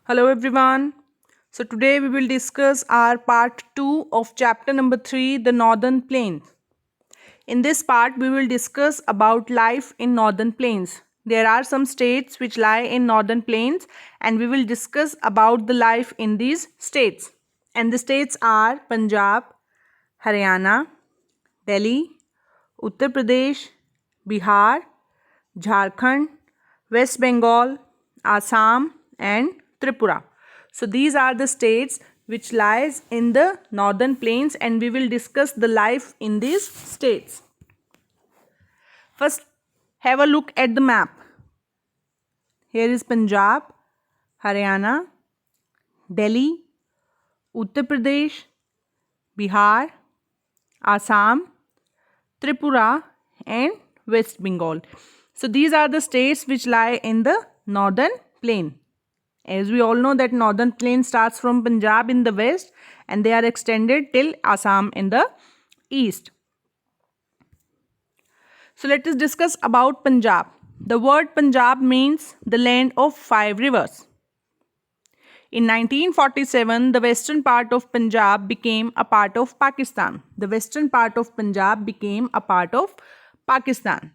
Hello everyone. So today we will discuss our part 2 of chapter number 3, the Northern Plains. In this part we will discuss about life in Northern Plains. There are some states which lie in Northern Plains and we will discuss about the life in these states. And the states are Punjab, Haryana, Delhi, Uttar Pradesh, Bihar, Jharkhand, West Bengal, Assam and Tripura. So these are the states which lies in the northern plains and we will discuss the life in these states. First, have a look at the map. Here is Punjab, Haryana, Delhi, Uttar Pradesh, Bihar, Assam, Tripura and West Bengal. So these are the states which lie in the northern plain. As we all know that northern plain starts from Punjab in the west and they are extended till Assam in the east. So let us discuss about Punjab. The word Punjab means the land of 5 rivers. In 1947, the western part of Punjab became a part of Pakistan. The western part of Punjab became a part of Pakistan.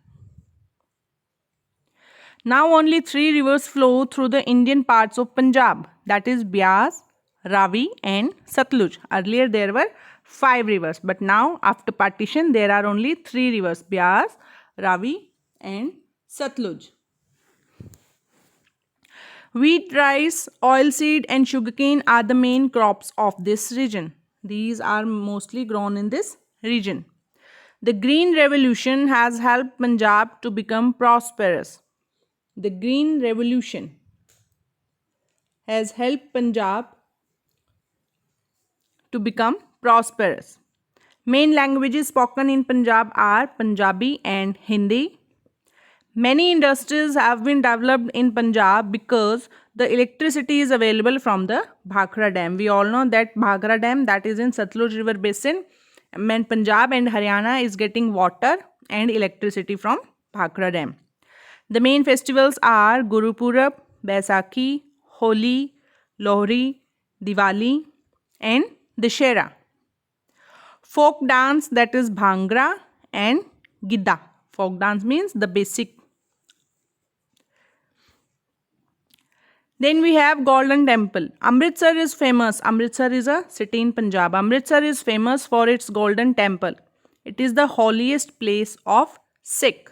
Now only 3 rivers flow through the Indian parts of Punjab, that is Beas, Ravi and Satluj. Earlier there were 5 rivers, but now after partition there are only 3 rivers, Beas, Ravi and Satluj. Wheat, rice, oilseed and sugarcane are the main crops of this region. These are mostly grown in this region. The Green Revolution has helped Punjab to become prosperous. The Green Revolution has helped Punjab to become prosperous. Main languages spoken in Punjab are Punjabi and Hindi. Many industries have been developed in Punjab because the electricity is available from the Bhakra Dam. We all know that Bhakra Dam, that is in Satluj River Basin, and Punjab and Haryana is getting water and electricity from Bhakra Dam. The main festivals are Guru Purab, Baisakhi, Holi, Lohri, Diwali and Dussehra. Folk dance, that is Bhangra and Gidda. Folk dance means the basic. Then we have Golden Temple. Amritsar is famous. Amritsar is a city in Punjab. Amritsar is famous for its Golden Temple. It is the holiest place of Sikh.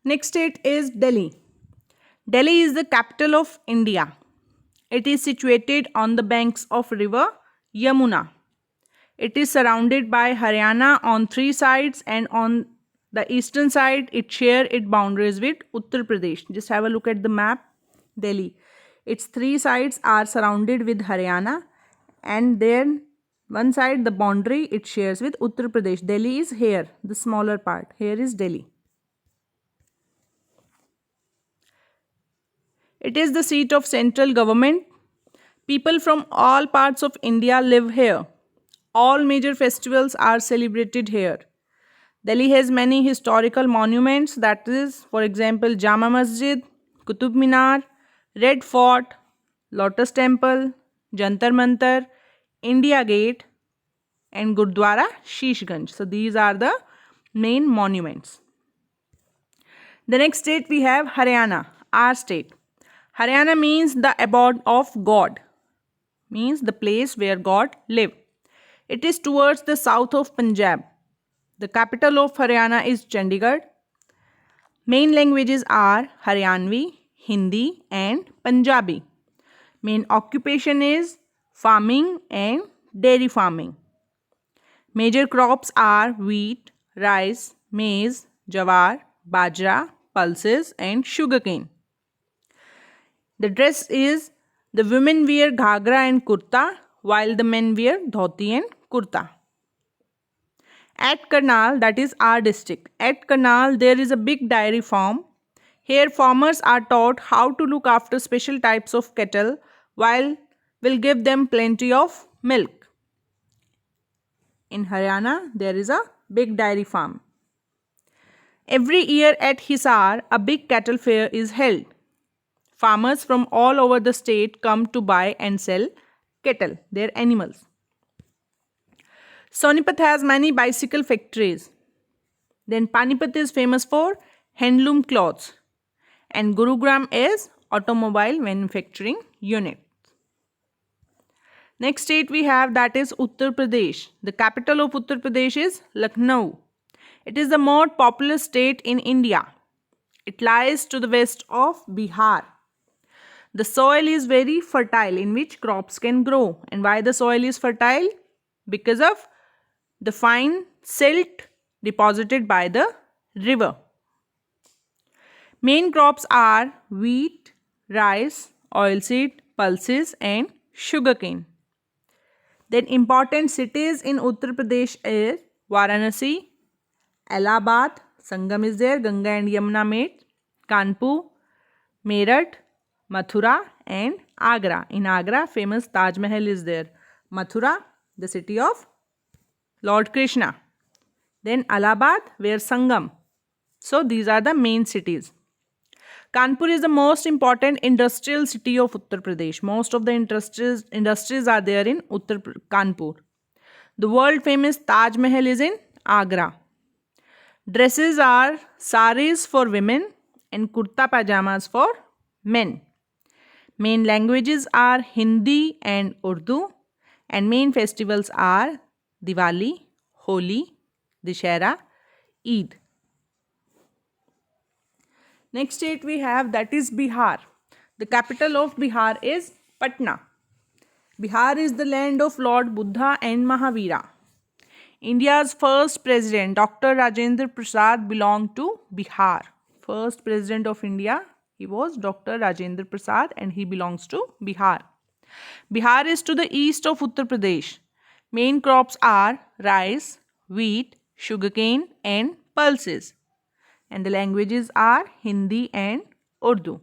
Next state is Delhi. Delhi is the capital of India. It is situated on the banks of river Yamuna. It is surrounded by Haryana on 3 sides and on the eastern side it shares its boundaries with Uttar Pradesh. Just have a look at the map. Delhi. Its 3 sides are surrounded with Haryana and then one side the boundary it shares with Uttar Pradesh. Delhi is here, the smaller part. Here is Delhi. It is the seat of central government. People from all parts of India live here. All major festivals are celebrated here. Delhi has many historical monuments, that is, for example, Jama Masjid, Qutub Minar, Red Fort, Lotus Temple, Jantar Mantar, India Gate and Gurdwara Shishganj. So these are the main monuments. The next state we have Haryana, our state. Haryana means the abode of God, means the place where God lives. It is towards the south of Punjab. The capital of Haryana is Chandigarh. Main languages are Haryanvi, Hindi and Punjabi. Main occupation is farming and dairy farming. Major crops are wheat, rice, maize, jawar, bajra, pulses and sugarcane. The dress is, the women wear ghagra and kurta while the men wear dhoti and kurta. At Karnal, that is our district. At Karnal, there is a big dairy farm. Here, farmers are taught how to look after special types of cattle while will give them plenty of milk. In Haryana, there is a big dairy farm. Every year at Hisar, a big cattle fair is held. Farmers from all over the state come to buy and sell cattle, their animals. Sonipat has many bicycle factories. Then Panipat is famous for handloom cloths. And Gurugram is automobile manufacturing unit. Next state we have, that is Uttar Pradesh. The capital of Uttar Pradesh is Lucknow. It is the most populous state in India. It lies to the west of Bihar. The soil is very fertile in which crops can grow. And why the soil is fertile? Because of the fine silt deposited by the river. Main crops are wheat, rice, oilseed, pulses and sugarcane. Then important cities in Uttar Pradesh is Varanasi, Allahabad, Sangam is there, Ganga and Yamuna meet, Kanpur, Meerut, Mathura and Agra. In Agra, famous Taj Mahal is there. Mathura, the city of Lord Krishna. Then Allahabad, where Sangam. So these are the main cities. Kanpur is the most important industrial city of Uttar Pradesh. Most of the industries are there in Kanpur. The world famous Taj Mahal is in Agra. Dresses are saris for women and kurta pajamas for men. Main languages are Hindi and Urdu, and main festivals are Diwali, Holi, Dussehra, Eid. Next state we have, that is Bihar. The capital of Bihar is Patna. Bihar is the land of Lord Buddha and Mahavira. India's first president, Dr. Rajendra Prasad, belonged to Bihar. First president of India, he was Dr. Rajendra Prasad and he belongs to Bihar. Bihar is to the east of Uttar Pradesh. Main crops are rice, wheat, sugarcane and pulses. And the languages are Hindi and Urdu.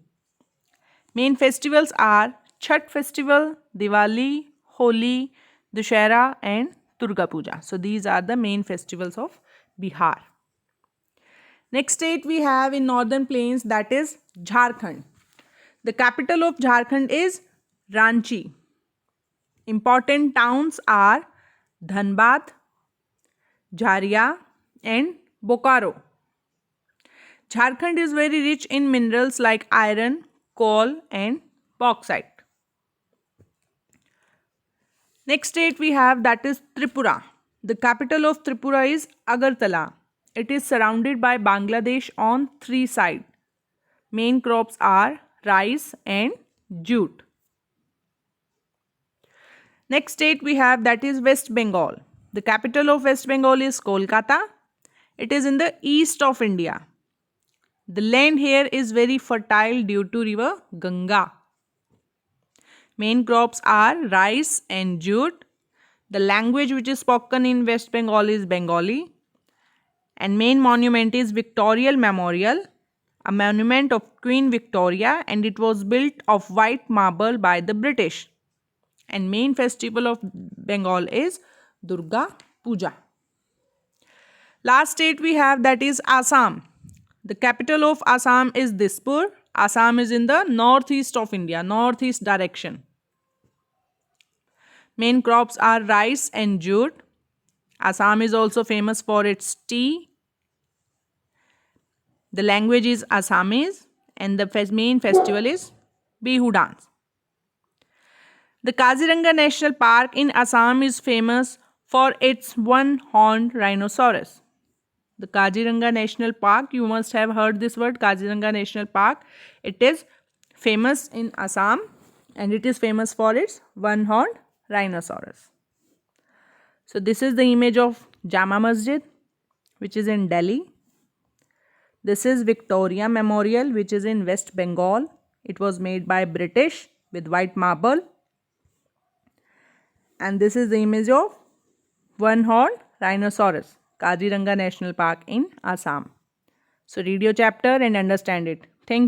Main festivals are Chhath festival, Diwali, Holi, Dussehra and Durga Puja. So these are the main festivals of Bihar. Next state we have in northern plains, that is Jharkhand. The capital of Jharkhand is Ranchi. Important towns are Dhanbad, Jharia and Bokaro. Jharkhand is very rich in minerals like iron, coal and bauxite. Next state we have, that is Tripura. The capital of Tripura is Agartala. It is surrounded by Bangladesh on 3 sides. Main crops are rice and jute. Next state we have, that is West Bengal. The capital of West Bengal is Kolkata. It is in the east of India. The land here is very fertile due to river Ganga. Main crops are rice and jute. The language which is spoken in West Bengal is Bengali. And main monument is Victorial Memorial, a monument of Queen Victoria, and it was built of white marble by the British. And main festival of Bengal is Durga Puja. Last state we have, that is Assam. The capital of Assam is Dispur. Assam is in the northeast of India, northeast direction. Main crops are rice and jute. Assam is also famous for its tea. The language is Assamese and the main festival is Bihu dance. The Kaziranga National Park in Assam is famous for its one-horned rhinoceros. The Kaziranga National Park, you must have heard this word, Kaziranga National Park. It is famous in Assam and it is famous for its one-horned rhinoceros. So this is the image of Jama Masjid, which is in Delhi. This is Victoria Memorial, which is in West Bengal. It was made by British with white marble. And this is the image of one-horned rhinoceros, Kaziranga National Park in Assam. So read your chapter and understand it.